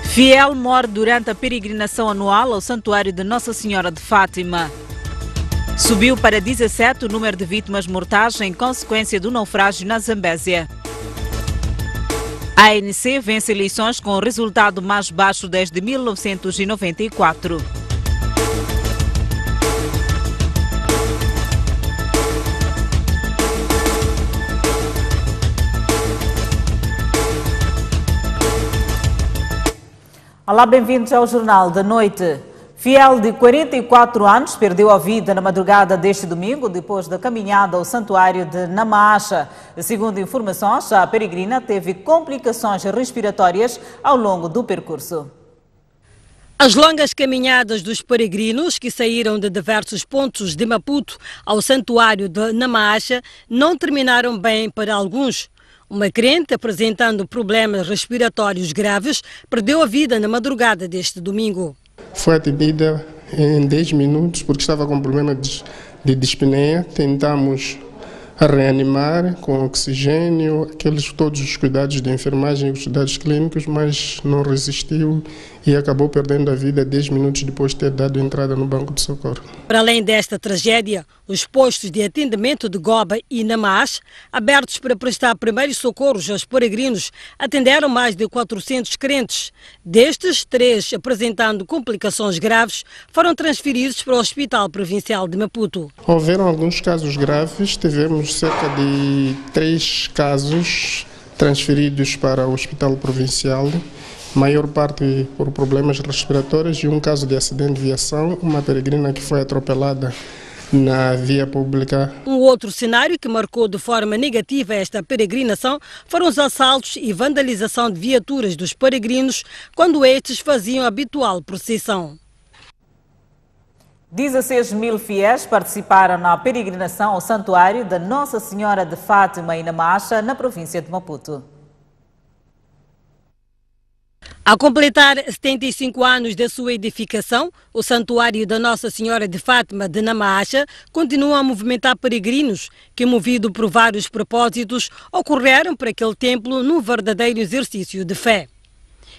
Fiel morre durante a peregrinação anual ao Santuário de Nossa Senhora de Fátima. Subiu para 17 o número de vítimas mortais em consequência do naufrágio na Zambésia. A ANC vence eleições com o resultado mais baixo desde 1994. Olá, bem-vindos ao Jornal da Noite. Fiel de 44 anos perdeu a vida na madrugada deste domingo depois da caminhada ao Santuário de Namaacha. Segundo informações, a peregrina teve complicações respiratórias ao longo do percurso. As longas caminhadas dos peregrinos que saíram de diversos pontos de Maputo ao Santuário de Namaacha não terminaram bem para alguns. Uma crente apresentando problemas respiratórios graves perdeu a vida na madrugada deste domingo. Foi atendida em 10 minutos porque estava com problema de dispneia. Tentamos reanimar com oxigênio, todos os cuidados de enfermagem e os cuidados clínicos, mas não resistiu e acabou perdendo a vida 10 minutos depois de ter dado entrada no banco de socorro. Para além desta tragédia, os postos de atendimento de Goba e Namaacha, abertos para prestar primeiros socorros aos peregrinos, atenderam mais de 400 crentes. Destes, 3 apresentando complicações graves foram transferidos para o Hospital Provincial de Maputo. Houveram alguns casos graves, tivemos cerca de 3 casos transferidos para o Hospital Provincial, maior parte por problemas respiratórios, e um caso de acidente de viação, uma peregrina que foi atropelada na via pública. Um outro cenário que marcou de forma negativa esta peregrinação foram os assaltos e vandalização de viaturas dos peregrinos quando estes faziam a habitual procissão. 16 mil fiéis participaram na peregrinação ao Santuário da Nossa Senhora de Fátima e Namaacha, na província de Maputo. A completar 75 anos da sua edificação, o Santuário da Nossa Senhora de Fátima de Namaacha continua a movimentar peregrinos que, movido por vários propósitos, ocorreram para aquele templo num verdadeiro exercício de fé.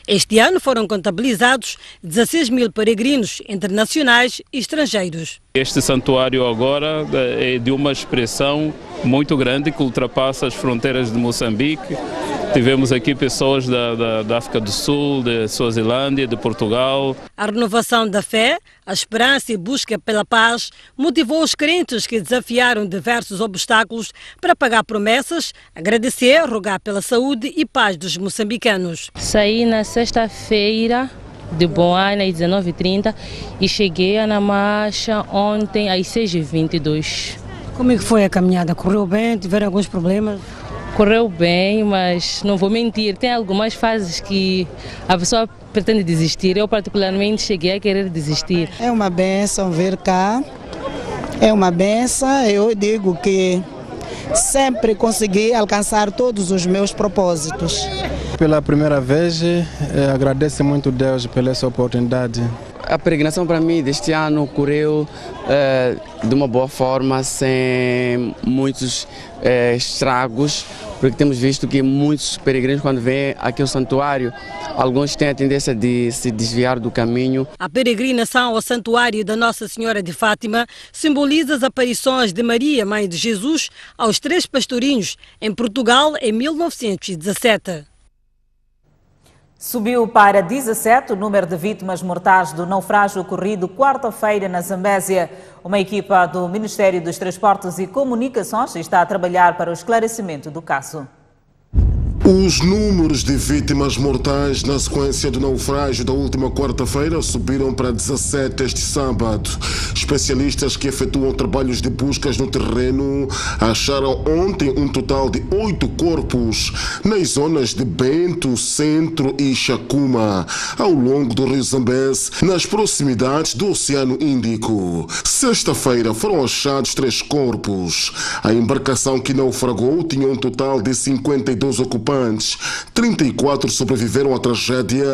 Este ano foram contabilizados 16 mil peregrinos internacionais e estrangeiros. Este santuário agora é de uma expressão muito grande que ultrapassa as fronteiras de Moçambique. Tivemos aqui pessoas da África do Sul, de Suazilândia, de Portugal. A renovação da fé, a esperança e busca pela paz motivou os crentes que desafiaram diversos obstáculos para pagar promessas, agradecer, rogar pela saúde e paz dos moçambicanos. Saí na sexta-feira de Boana às 19h30 e cheguei a Namaacha ontem às 6h22. Como é que foi a caminhada? Correu bem? Tiveram alguns problemas? Correu bem, mas não vou mentir, tem algumas fases que a pessoa pretende desistir. Eu particularmente cheguei a querer desistir. É uma benção vir cá, é uma benção. Eu digo que sempre consegui alcançar todos os meus propósitos. Pela primeira vez, agradeço muito a Deus pela essa oportunidade. A peregrinação para mim deste ano correu de uma boa forma, sem muitos estragos, porque temos visto que muitos peregrinos, quando vêm aqui ao santuário, alguns têm a tendência de se desviar do caminho. A peregrinação ao Santuário da Nossa Senhora de Fátima simboliza as aparições de Maria, Mãe de Jesus, aos 3 pastorinhos em Portugal em 1917. Subiu para 17 o número de vítimas mortais do naufrágio ocorrido quarta-feira na Zambésia. Uma equipa do Ministério dos Transportes e Comunicações está a trabalhar para o esclarecimento do caso. Os números de vítimas mortais na sequência do naufrágio da última quarta-feira subiram para 17 este sábado. Especialistas que efetuam trabalhos de buscas no terreno acharam ontem um total de 8 corpos nas zonas de Bento, Centro e Chacuma, ao longo do rio Zambeze, nas proximidades do Oceano Índico. Sexta-feira foram achados 3 corpos. A embarcação que naufragou tinha um total de 52 ocupantes. ocupantes. 34 sobreviveram à tragédia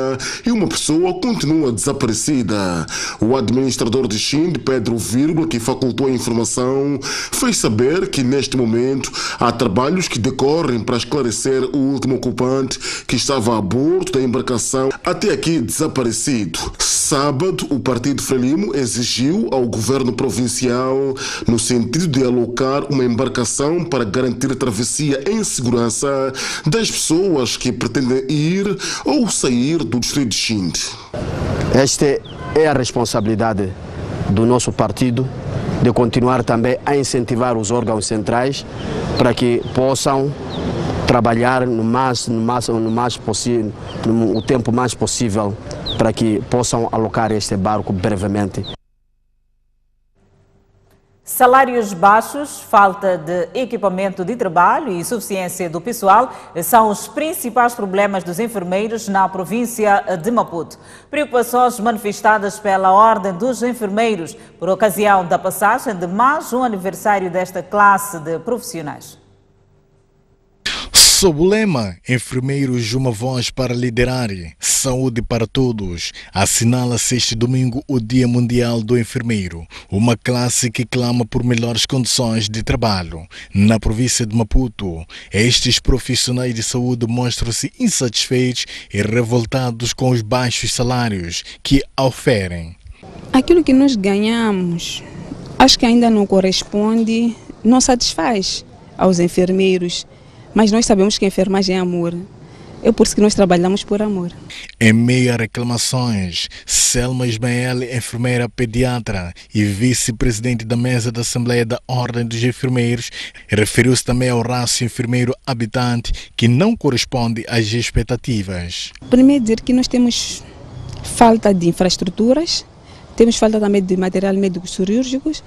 e uma pessoa continua desaparecida. O administrador de Xinde, Pedro Vírgula, que facultou a informação, fez saber que neste momento há trabalhos que decorrem para esclarecer o último ocupante que estava a bordo da embarcação até aqui desaparecido. Sábado, o Partido Frelimo exigiu ao governo provincial no sentido de alocar uma embarcação para garantir a travessia em segurança das pessoas que pretendem ir ou sair do distrito de Xinde. Esta é a responsabilidade do nosso partido de continuar também a incentivar os órgãos centrais para que possam trabalhar o tempo mais possível para que possam alocar este barco brevemente. Salários baixos, falta de equipamento de trabalho e insuficiência do pessoal são os principais problemas dos enfermeiros na província de Maputo. Preocupações manifestadas pela Ordem dos Enfermeiros por ocasião da passagem de mais um aniversário desta classe de profissionais. Sob o lema Enfermeiros, uma voz para liderar, saúde para todos, assinala-se este domingo o Dia Mundial do Enfermeiro, uma classe que clama por melhores condições de trabalho. Na província de Maputo, estes profissionais de saúde mostram-se insatisfeitos e revoltados com os baixos salários que oferem. Aquilo que nós ganhamos, acho que ainda não corresponde, não satisfaz aos enfermeiros. Mas nós sabemos que a enfermagem é amor. É por isso que nós trabalhamos por amor. Em meio a reclamações, Selma Ismael, enfermeira pediatra e vice-presidente da mesa da Assembleia da Ordem dos Enfermeiros, referiu-se também ao rácio enfermeiro habitante que não corresponde às expectativas. Primeiro dizer que nós temos falta de infraestruturas, temos falta também de material médico cirúrgicos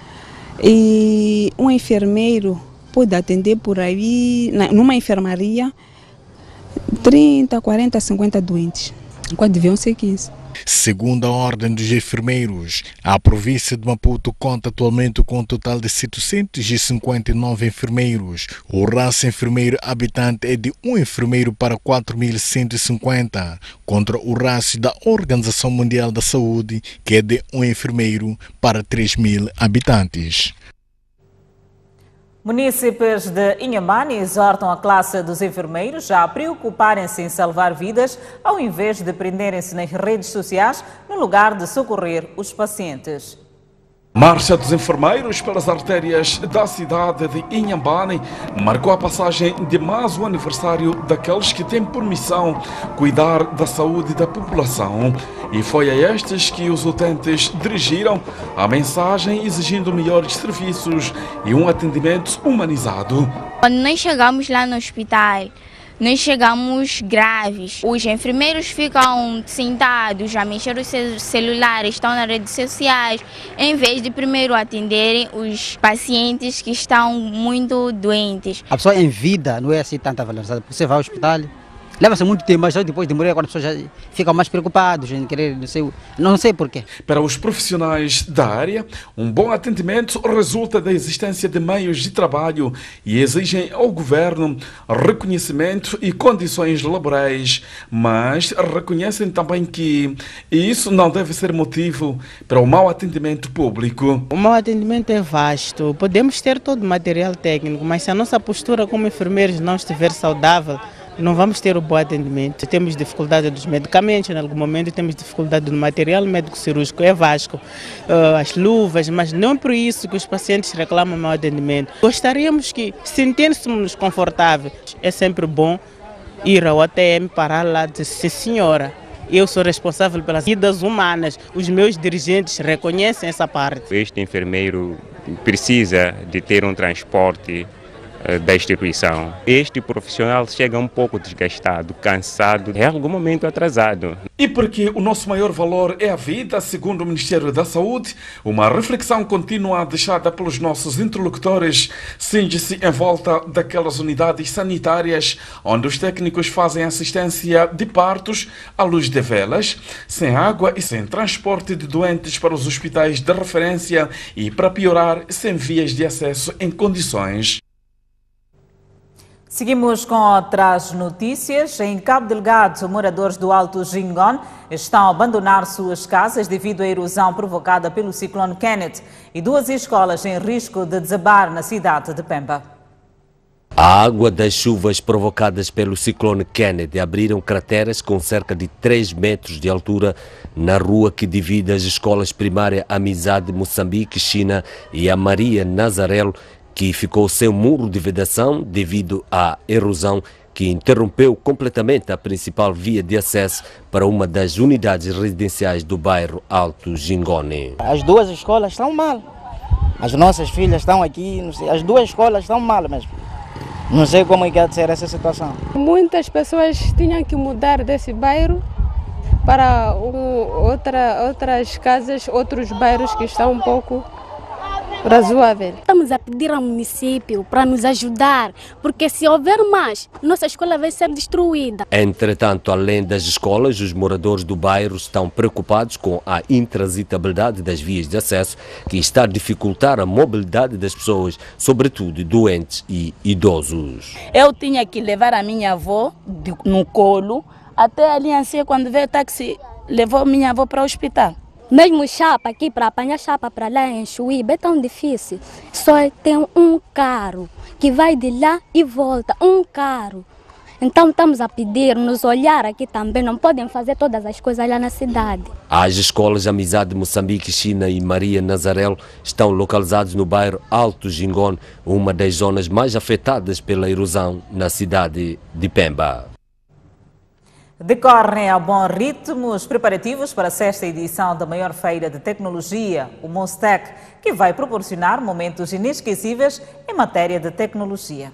e um enfermeiro pode atender por aí, numa enfermaria, 30, 40, 50 doentes, enquanto deviam ser 15. Segundo a Ordem dos Enfermeiros, a província de Maputo conta atualmente com um total de 759 enfermeiros. O rácio enfermeiro habitante é de um enfermeiro para 4.150, contra o rácio da Organização Mundial da Saúde, que é de um enfermeiro para 3.000 habitantes. Munícipes de Inhambane exortam a classe dos enfermeiros a preocuparem-se em salvar vidas ao invés de prenderem-se nas redes sociais no lugar de socorrer os pacientes. Marcha dos enfermeiros pelas artérias da cidade de Inhambane marcou a passagem de mais um aniversário daqueles que têm por missão cuidar da saúde da população. E foi a estes que os utentes dirigiram a mensagem exigindo melhores serviços e um atendimento humanizado. Quando nós chegamos lá no hospital, nós chegamos graves. Os enfermeiros ficam sentados a mexer os seus celulares, estão nas redes sociais, em vez de primeiro atenderem os pacientes que estão muito doentes. A pessoa em vida não é assim tanta valorizada, porque você vai ao hospital, leva-se muito tempo, mas depois de morrer, quando as pessoas já ficam mais preocupadas em querer, não sei porquê. Para os profissionais da área, um bom atendimento resulta da existência de meios de trabalho e exigem ao governo reconhecimento e condições laborais, mas reconhecem também que isso não deve ser motivo para o mau atendimento público. O mau atendimento é vasto, podemos ter todo o material técnico, mas se a nossa postura como enfermeiros não estiver saudável, não vamos ter o bom atendimento. Temos dificuldade dos medicamentos, em algum momento temos dificuldade no material médico cirúrgico, é vasco, as luvas, mas não por isso que os pacientes reclamam mau atendimento. Gostaríamos que, sentíssemos confortáveis, é sempre bom ir ao ATM, parar lá e dizer, sim senhora, eu sou responsável pelas vidas humanas, os meus dirigentes reconhecem essa parte. Este enfermeiro precisa de ter um transporte da instituição. Este profissional chega um pouco desgastado, cansado, em algum momento atrasado. E porque o nosso maior valor é a vida, segundo o Ministério da Saúde, uma reflexão contínua deixada pelos nossos interlocutores cinge-se em volta daquelas unidades sanitárias onde os técnicos fazem assistência de partos à luz de velas, sem água e sem transporte de doentes para os hospitais de referência e, para piorar, sem vias de acesso em condições. Seguimos com outras notícias. Em Cabo Delgado, moradores do Alto Jingon estão a abandonar suas casas devido à erosão provocada pelo ciclone Kenneth e 2 escolas em risco de desabar na cidade de Pemba. A água das chuvas provocadas pelo ciclone Kenneth abriram crateras com cerca de 3 metros de altura na rua que divide as escolas primárias Amizade Moçambique, China e a Maria Nazarelo, que ficou sem muro de vedação devido à erosão que interrompeu completamente a principal via de acesso para uma das unidades residenciais do bairro Alto Jingone. As 2 escolas estão mal. As nossas filhas estão aqui, não sei, as 2 escolas estão mal mesmo. Não sei como é que há de ser essa situação. Muitas pessoas tinham que mudar desse bairro para outras casas, outros bairros que estão um pouco razoáveis. Estamos a pedir ao município para nos ajudar, porque se houver mais, nossa escola vai ser destruída. Entretanto, além das escolas, os moradores do bairro estão preocupados com a intransitabilidade das vias de acesso, que está a dificultar a mobilidade das pessoas, sobretudo doentes e idosos. Eu tinha que levar a minha avó no colo, até ali assim, quando veio o táxi, levou minha avó para o hospital. Mesmo chapa aqui, para apanhar chapa para lá em Chuíba é tão difícil. Só tem um carro que vai de lá e volta, um carro. Então estamos a pedir, nos olhar aqui também, não podem fazer todas as coisas lá na cidade. As escolas Amizade Moçambique, China e Maria Nazarelo estão localizadas no bairro Alto Jingone, uma das zonas mais afetadas pela erosão na cidade de Pemba. Decorrem a bom ritmo os preparativos para a 6ª edição da maior feira de tecnologia, o Mostec, que vai proporcionar momentos inesquecíveis em matéria de tecnologia.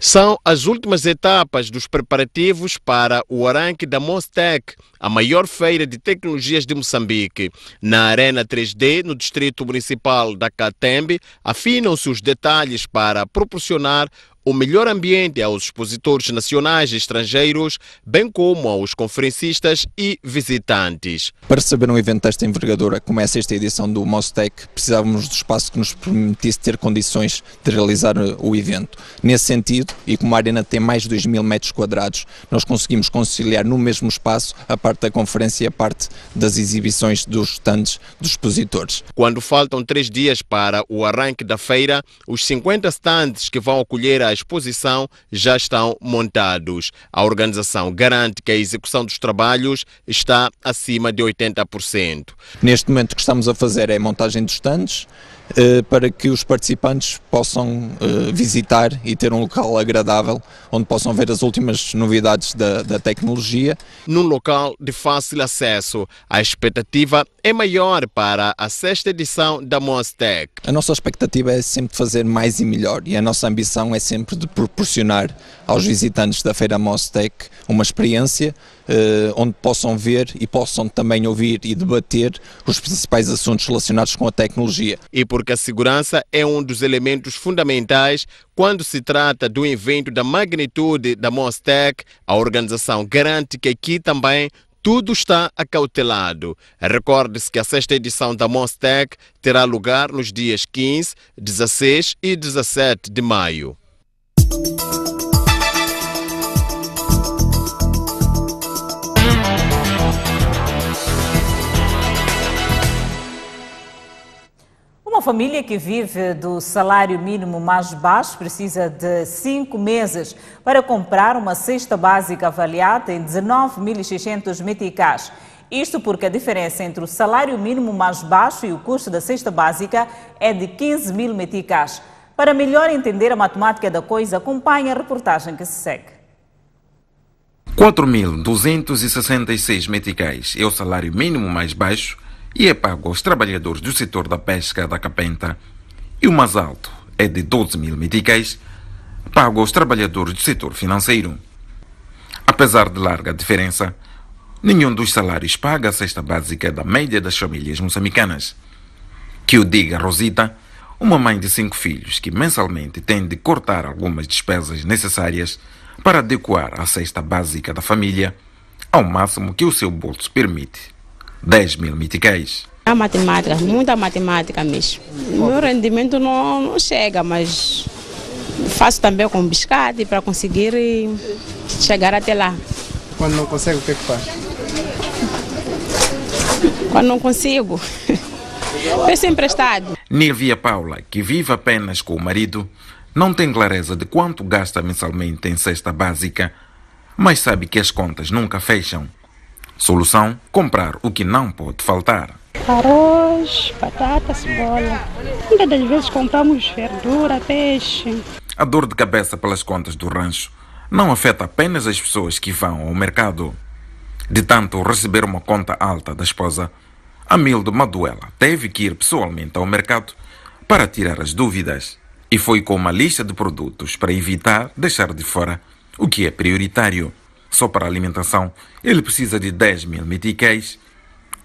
São as últimas etapas dos preparativos para o arranque da Mostec, a maior feira de tecnologias de Moçambique. Na Arena 3D, no Distrito Municipal da Catembe, afinam-se os detalhes para proporcionar o melhor ambiente aos expositores nacionais e estrangeiros, bem como aos conferencistas e visitantes. Para receber um evento desta envergadura, como é esta edição do Mostec, precisávamos de espaço que nos permitisse ter condições de realizar o evento. Nesse sentido, e como a arena tem mais de 2.000 metros quadrados, nós conseguimos conciliar no mesmo espaço a parte da conferência e a parte das exibições dos stands dos expositores. Quando faltam 3 dias para o arranque da feira, os 50 stands que vão acolher a exposição já estão montados. A organização garante que a execução dos trabalhos está acima de 80%. Neste momento o que estamos a fazer é a montagem dos stands para que os participantes possam visitar e ter um local agradável onde possam ver as últimas novidades da tecnologia. Num local de fácil acesso, a expectativa é maior para a 6ª edição da Mostec. A nossa expectativa é sempre de fazer mais e melhor e a nossa ambição é sempre de proporcionar aos visitantes da Feira Mostec uma experiência onde possam ver e possam também ouvir e debater os principais assuntos relacionados com a tecnologia. E porque a segurança é um dos elementos fundamentais quando se trata do evento da magnitude da Mostec, a organização garante que aqui também tudo está acautelado. Recorde-se que a 6ª edição da Mostec terá lugar nos dias 15, 16 e 17 de maio. Uma família que vive do salário mínimo mais baixo precisa de 5 meses para comprar uma cesta básica avaliada em 19.600 meticais. Isto porque a diferença entre o salário mínimo mais baixo e o custo da cesta básica é de 15.000 meticais. Para melhor entender a matemática da coisa, acompanhe a reportagem que se segue. 4.266 meticais é o salário mínimo mais baixo e é pago aos trabalhadores do setor da pesca da Capenta. E o mais alto é de 12.000 meticais, pago aos trabalhadores do setor financeiro. Apesar de larga diferença, nenhum dos salários paga a cesta básica da média das famílias moçambicanas. Que o diga Rosita, uma mãe de 5 filhos que mensalmente tem de cortar algumas despesas necessárias para adequar a cesta básica da família ao máximo que o seu bolso permite, 10 mil meticais. A matemática, muita matemática mesmo. O meu rendimento não chega, mas faço também com biscate para conseguir chegar até lá. Quando não consegue, o que é que faz? Quando não consigo, peço emprestado. Nívia Paula, que vive apenas com o marido, não tem clareza de quanto gasta mensalmente em cesta básica, mas sabe que as contas nunca fecham. Solução: comprar o que não pode faltar. Arroz, batata, cebola. Muitas das vezes compramos verdura, peixe. A dor de cabeça pelas contas do rancho não afeta apenas as pessoas que vão ao mercado. De tanto receber uma conta alta da esposa, Amildo Maduela teve que ir pessoalmente ao mercado para tirar as dúvidas e foi com uma lista de produtos para evitar deixar de fora o que é prioritário. Só para a alimentação, ele precisa de 10 mil meticais,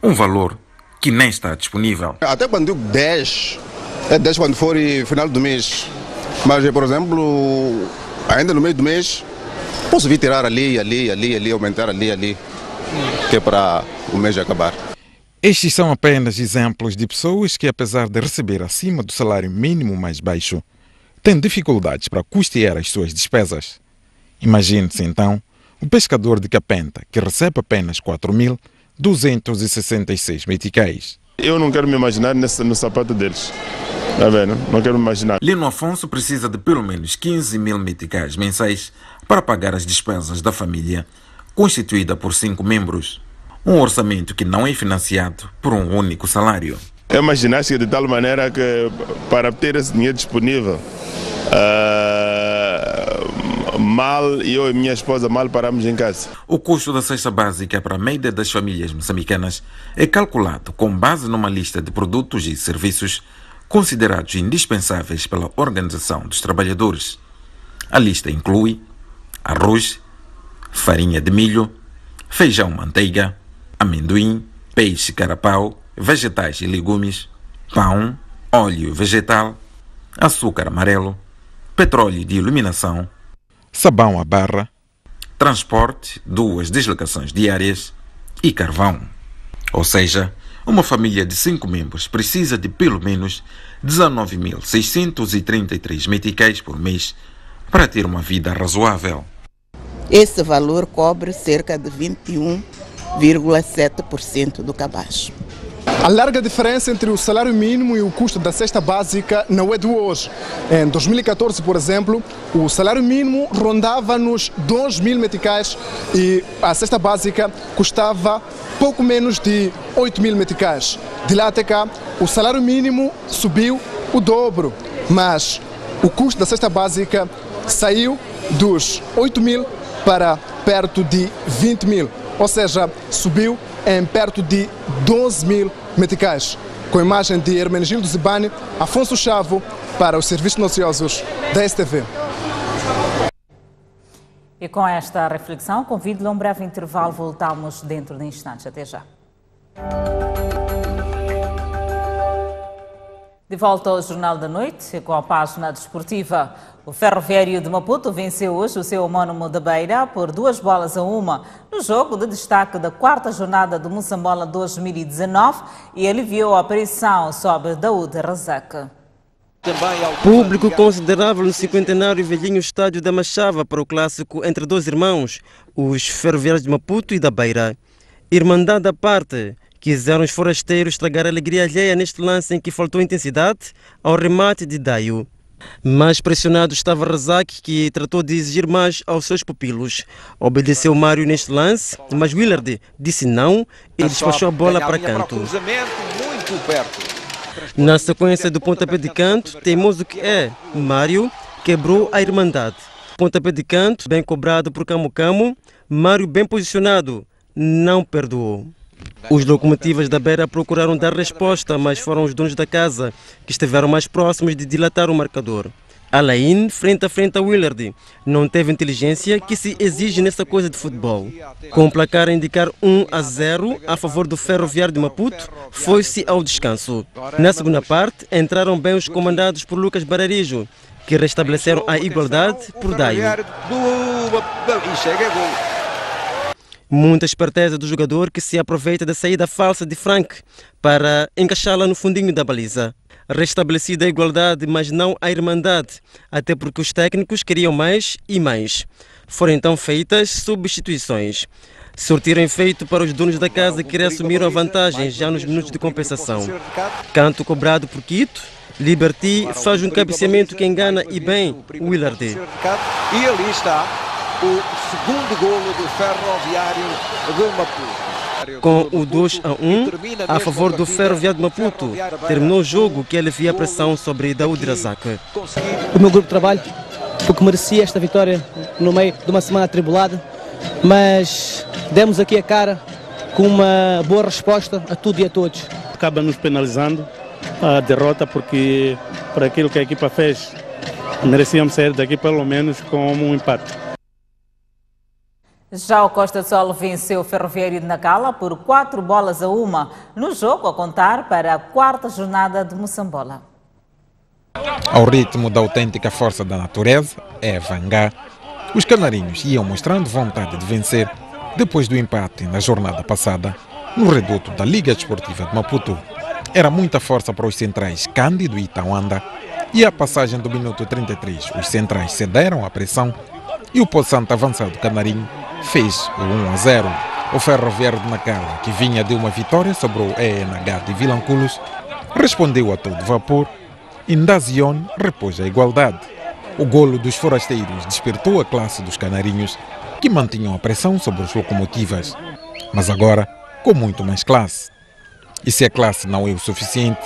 um valor que nem está disponível. Até quando digo 10, é 10 quando for final do mês. Mas, por exemplo, ainda no meio do mês, posso vir tirar ali, aumentar ali, que é para o mês acabar. Estes são apenas exemplos de pessoas que, apesar de receber acima do salário mínimo mais baixo, têm dificuldades para custear as suas despesas. Imagine-se então o pescador de Capenta, que recebe apenas 4.266 meticais. Eu não quero me imaginar no sapato deles. Está vendo? Não quero me imaginar. Lino Afonso precisa de pelo menos 15 mil meticais mensais para pagar as despesas da família, constituída por 5 membros. Um orçamento que não é financiado por um único salário. É uma ginástica de tal maneira que, para ter esse dinheiro disponível, eu e minha esposa mal paramos em casa. O custo da cesta básica para a média das famílias moçambicanas é calculado com base numa lista de produtos e serviços considerados indispensáveis pela Organização dos Trabalhadores. A lista inclui arroz, farinha de milho, feijão manteiga, amendoim, peixe carapau, vegetais e legumes, pão, óleo vegetal, açúcar amarelo, petróleo de iluminação, sabão à barra, transporte, 2 deslocações diárias e carvão. Ou seja, uma família de 5 membros precisa de pelo menos 19.633 meticais por mês para ter uma vida razoável. Esse valor cobre cerca de 21,7% do cabaz. A larga diferença entre o salário mínimo e o custo da cesta básica não é de hoje. Em 2014, por exemplo, o salário mínimo rondava nos 2.000 meticais e a cesta básica custava pouco menos de 8.000 meticais. De lá até cá, o salário mínimo subiu o dobro, mas o custo da cesta básica saiu dos 8.000 para perto de 20.000, ou seja, subiu em perto de 12.000 meticais. Com a imagem de Hermenegildo Zibani, Afonso Chavo, para os Serviços Noticiosos da STV. E com esta reflexão, convido-lhe a um breve intervalo. Voltamos dentro de instantes. Até já. De volta ao Jornal da Noite, com a página desportiva. O Ferroviário de Maputo venceu hoje o seu homónimo da Beira por 2-1 no jogo de destaque da 4ª jornada do Moçambola 2019 e aliviou a pressão sobre Daoud Razak. Público considerável no cinquentenário velhinho estádio da Machava para o clássico entre dois irmãos, os Ferroviários de Maputo e da Beira. Irmandade à parte, quiseram os forasteiros estragar a alegria alheia neste lance em que faltou intensidade ao remate de Daio. Mais pressionado estava Razak, que tratou de exigir mais aos seus pupilos. Obedeceu Mário neste lance, mas Willard disse não e despachou a bola para canto. Na sequência do pontapé de canto, teimoso que é, Mário quebrou a irmandade. Pontapé de canto, bem cobrado por Camu Camu, Mário bem posicionado, não perdoou. Os locomotivas da Beira procuraram dar resposta, mas foram os donos da casa que estiveram mais próximos de dilatar o marcador. Alain, frente a frente a Willard, não teve inteligência que se exige nessa coisa de futebol. Com o placar a indicar 1-0 a favor do Ferroviário de Maputo, foi-se ao descanso. Na segunda parte, entraram bem os comandados por Lucas Bararijo, que restabeleceram a igualdade por Daio. Muita esperteza do jogador que se aproveita da saída falsa de Frank para encaixá-la no fundinho da baliza. Restabelecida a igualdade, mas não a irmandade, até porque os técnicos queriam mais e mais. Foram então feitas substituições. Surtiram efeito para os donos da casa que reassumiram a vantagem já nos minutos de compensação. Canto cobrado por Quito, Liberty faz um cabeceamento que engana e bem o Willard. E ali está o segundo golo do Ferroviário de Maputo. Com o 2-1 a favor do Ferroviário de Maputo, terminou o jogo que alivia a pressão sobre Daoud Razak. O meu grupo de trabalho, porque merecia esta vitória no meio de uma semana atribulada, mas demos aqui a cara com uma boa resposta a tudo e a todos. Acaba nos penalizando a derrota, porque por aquilo que a equipa fez, merecíamos sair daqui pelo menos com um empate. Já o Costa do Sol venceu o Ferroviário de Nacala por 4-1 no jogo a contar para a 4ª jornada de Moçambola. Ao ritmo da autêntica força da natureza, Vangá, os canarinhos iam mostrando vontade de vencer depois do empate na jornada passada no reduto da Liga Desportiva de Maputo. Era muita força para os centrais Cândido e Itauanda, e à passagem do minuto 33 os centrais cederam à pressão e o possante avançado canarinho fez o 1-0. O Ferroviário de Nacala, que vinha de uma vitória sobre o ENH de Vilanculos, respondeu a todo vapor e Ndazione repôs a igualdade. O golo dos forasteiros despertou a classe dos canarinhos, que mantinham a pressão sobre os locomotivas, mas agora com muito mais classe. E se a classe não é o suficiente,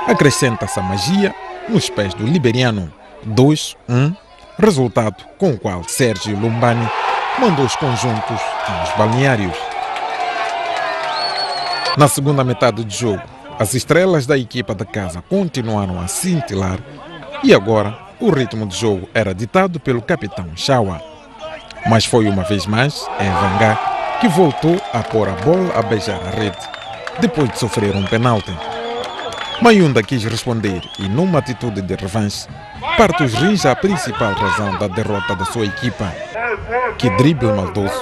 acrescenta-se a magia nos pés do liberiano. 2-1, resultado com o qual Sérgio Lumbani mandou os conjuntos aos balneários. Na segunda metade do jogo, as estrelas da equipa da casa continuaram a cintilar e agora o ritmo do jogo era ditado pelo capitão Shawa. Mas foi uma vez mais Vangá que voltou a pôr a bola a beijar a rede, depois de sofrer um penalti. Mayunda quis responder e, numa atitude de revanche, parte os rins à principal razão da derrota da sua equipa. Que drible maldoso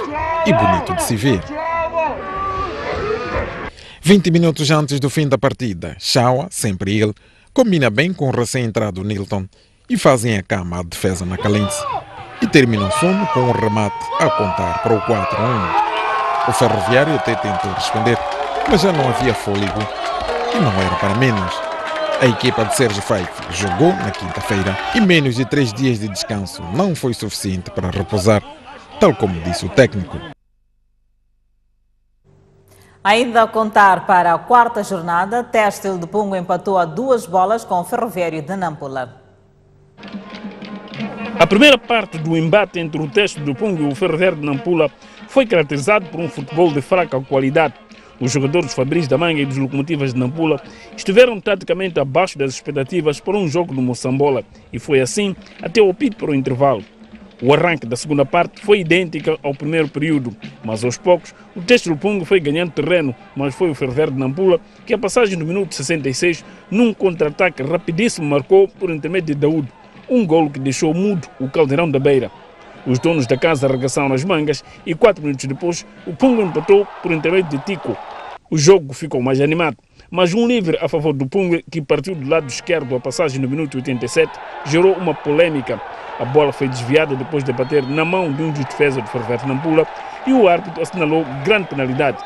e bonito de se ver. 20 minutos antes do fim da partida, Shawa, sempre ele, combina bem com o recém-entrado Nilton e fazem a cama à defesa na Calense e terminam sono com um remate a contar para o 4-1. O Ferroviário até tentou responder, mas já não havia fôlego e não era para menos. A equipa de Sérgio Faife jogou na quinta-feira e menos de 3 dias de descanso não foi suficiente para repousar, tal como disse o técnico. Ainda a contar para a 4ª jornada, Têxtil de Pungo empatou a 2-2 com o Ferroviário de Nampula. A primeira parte do embate entre o Têxtil de Pungo e o Ferroviário de Nampula foi caracterizado por um futebol de fraca qualidade. Os jogadores Fabrício da Manga e dos Locomotivas de Nampula estiveram taticamente abaixo das expectativas para um jogo no Moçambola e foi assim até o apito para o intervalo. O arranque da segunda parte foi idêntico ao primeiro período, mas aos poucos o Têxtil Pungo foi ganhando terreno, mas foi o Ferroviário de Nampula que, a passagem do minuto 66, num contra-ataque rapidíssimo, marcou por intermédio de Daoud, um golo que deixou mudo o Caldeirão da Beira. Os donos da casa arregaçaram as mangas e 4 minutos depois o Pungo empatou por intermédio de Tico. O jogo ficou mais animado, mas um livre a favor do Pungo, que partiu do lado esquerdo à passagem no minuto 87, gerou uma polêmica. A bola foi desviada depois de bater na mão de um dos defesas do Ferroviário de Nampula e o árbitro assinalou grande penalidade.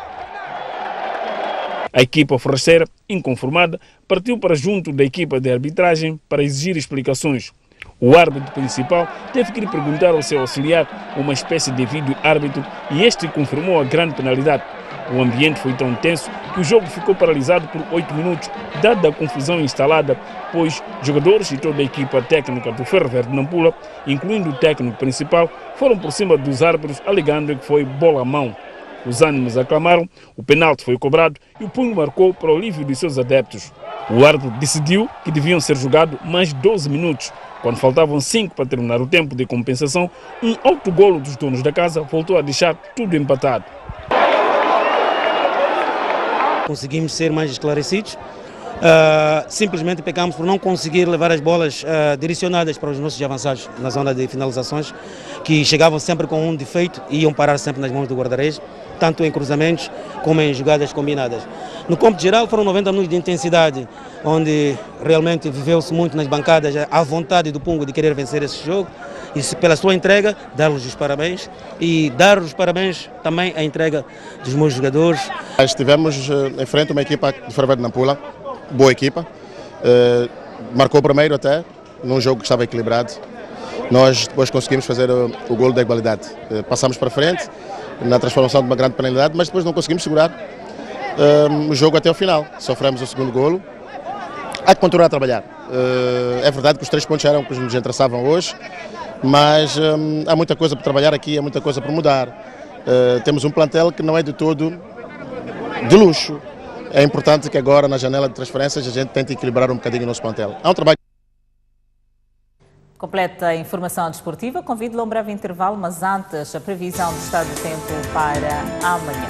A equipa forrasteira, inconformada, partiu para junto da equipa de arbitragem para exigir explicações. O árbitro principal teve que lhe perguntar ao seu auxiliar, uma espécie de vídeo-árbitro, e este confirmou a grande penalidade. O ambiente foi tão tenso que o jogo ficou paralisado por 8 minutos, dada a confusão instalada, pois jogadores e toda a equipa técnica do Ferroviário de Nampula, incluindo o técnico principal, foram por cima dos árbitros alegando que foi bola à mão. Os ânimos aclamaram, o penalti foi cobrado e o Pungo marcou para o alívio de seus adeptos. O árbitro decidiu que deviam ser jogados mais 12 minutos. Quando faltavam 5 para terminar o tempo de compensação, um autogolo dos donos da casa voltou a deixar tudo empatado. Conseguimos ser mais esclarecidos, simplesmente pecamos por não conseguir levar as bolas direcionadas para os nossos avançados na zona de finalizações, que chegavam sempre com um defeito e iam parar sempre nas mãos do guarda-redes. tanto em cruzamentos como em jogadas combinadas. No campo geral foram 90 minutos de intensidade, onde realmente viveu-se muito nas bancadas a vontade do Pungo de querer vencer esse jogo. E pela sua entrega, dar-lhes os parabéns e dar os parabéns também à entrega dos meus jogadores. Estivemos em frente a uma equipa de Ferro Verde Nampula, boa equipa, marcou primeiro até, num jogo que estava equilibrado. Nós depois conseguimos fazer o golo da igualdade. Passamos para frente, na transformação de uma grande penalidade, mas depois não conseguimos segurar o jogo até o final. Sofremos o segundo golo. Há que continuar a trabalhar. É verdade que os 3 pontos eram que nos interessavam hoje, mas há muita coisa para trabalhar aqui, há muita coisa para mudar. Temos um plantel que não é de todo de luxo. É importante que agora, na janela de transferências, a gente tente equilibrar um bocadinho o nosso plantel. Há um trabalho. Completa a informação desportiva. Convido-lo a um breve intervalo, mas antes a previsão do estado do tempo para amanhã.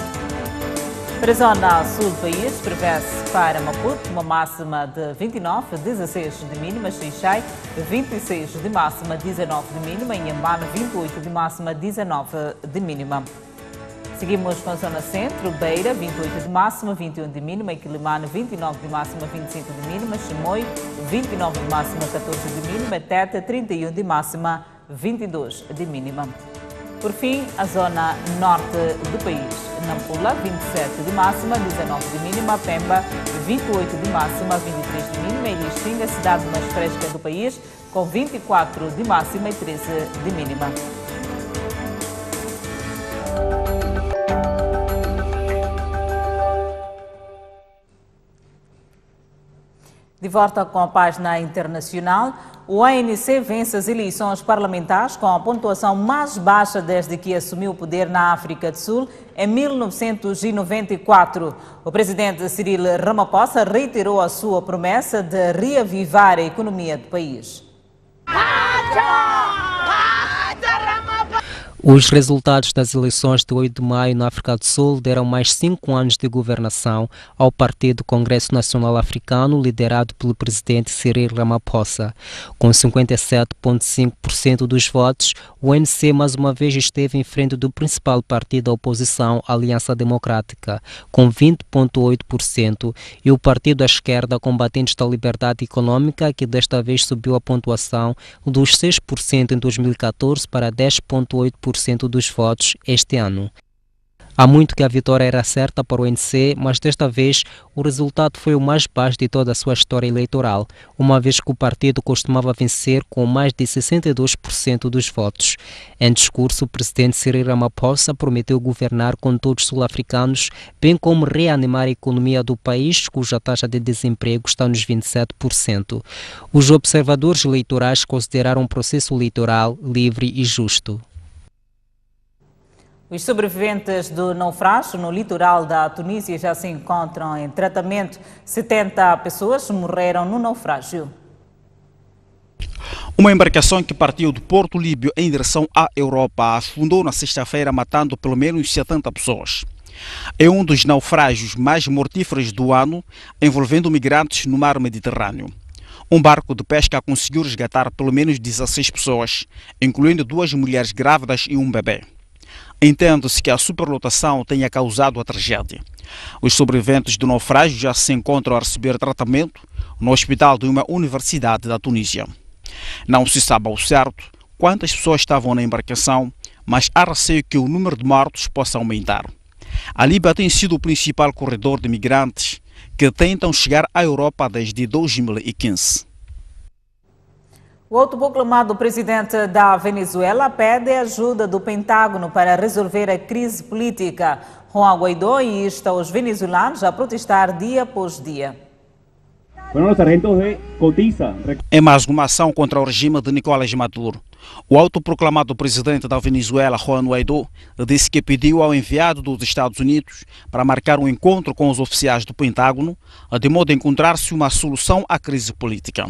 Para a zona sul do país, prevê-se para Maputo uma máxima de 29, 16 de mínima, Xixai 26 de máxima, 19 de mínima, Inhambane 28 de máxima, 19 de mínima. Seguimos com a zona centro, Beira 28 de máxima, 21 de mínima, Quilimane 29 de máxima, 25 de mínima, Chimoio 29 de máxima, 14 de mínima, Teta 31 de máxima, 22 de mínima. Por fim, a zona norte do país, Nampula 27 de máxima, 19 de mínima, Pemba 28 de máxima, 23 de mínima e Lixinga, a cidade mais fresca do país, com 24 de máxima e 13 de mínima. De volta com a página internacional, o ANC vence as eleições parlamentares com a pontuação mais baixa desde que assumiu o poder na África do Sul em 1994. O presidente Cyril Ramaphosa reiterou a sua promessa de reavivar a economia do país. Os resultados das eleições de 8 de maio na África do Sul deram mais 5 anos de governação ao Partido Congresso Nacional Africano, liderado pelo presidente Cyril Ramaphosa. Com 57,5% dos votos, o ANC mais uma vez esteve em frente do principal partido da oposição, Aliança Democrática, com 20,8%, e o partido à esquerda, Combatentes da Liberdade Econômica, que desta vez subiu a pontuação dos 6% em 2014 para 10,8% dos votos este ano. Há muito que a vitória era certa para o ANC, mas desta vez o resultado foi o mais baixo de toda a sua história eleitoral, uma vez que o partido costumava vencer com mais de 62% dos votos. Em discurso, o presidente Cyril Ramaphosa prometeu governar com todos os sul-africanos, bem como reanimar a economia do país, cuja taxa de desemprego está nos 27%. Os observadores eleitorais consideraram o processo eleitoral livre e justo. Os sobreviventes do naufrágio no litoral da Tunísia já se encontram em tratamento. 70 pessoas morreram no naufrágio. Uma embarcação que partiu do Porto Líbio em direção à Europa afundou na sexta-feira, matando pelo menos 70 pessoas. É um dos naufrágios mais mortíferos do ano, envolvendo migrantes no mar Mediterrâneo. Um barco de pesca conseguiu resgatar pelo menos 16 pessoas, incluindo 2 mulheres grávidas e um bebê. Entende-se que a superlotação tenha causado a tragédia. Os sobreviventes do naufrágio já se encontram a receber tratamento no hospital de uma universidade da Tunísia. Não se sabe ao certo quantas pessoas estavam na embarcação, mas há receio que o número de mortos possa aumentar. A Líbia tem sido o principal corredor de migrantes que tentam chegar à Europa desde 2015. O autoproclamado presidente da Venezuela pede ajuda do Pentágono para resolver a crise política. Juan Guaidó insta os venezuelanos a protestar dia após dia. É mais uma ação contra o regime de Nicolás Maduro. O autoproclamado presidente da Venezuela, Juan Guaidó, disse que pediu ao enviado dos Estados Unidos para marcar um encontro com os oficiais do Pentágono, de modo a encontrar-se uma solução à crise política.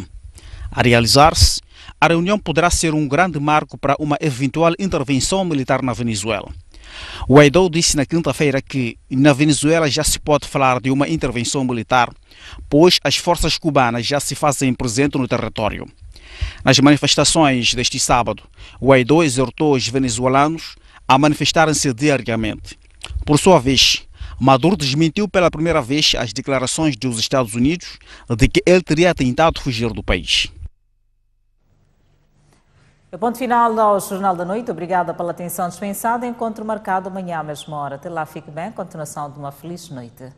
A realizar-se, a reunião poderá ser um grande marco para uma eventual intervenção militar na Venezuela. O Guaidó disse na quinta-feira que na Venezuela já se pode falar de uma intervenção militar, pois as forças cubanas já se fazem presentes no território. Nas manifestações deste sábado, o Guaidó exortou os venezuelanos a manifestarem-se diariamente. Por sua vez, Maduro desmentiu pela primeira vez as declarações dos Estados Unidos de que ele teria tentado fugir do país. Ponto final ao Jornal da Noite. Obrigada pela atenção dispensada. Encontro marcado amanhã à mesma hora. Até lá, fique bem. Continuação de uma feliz noite.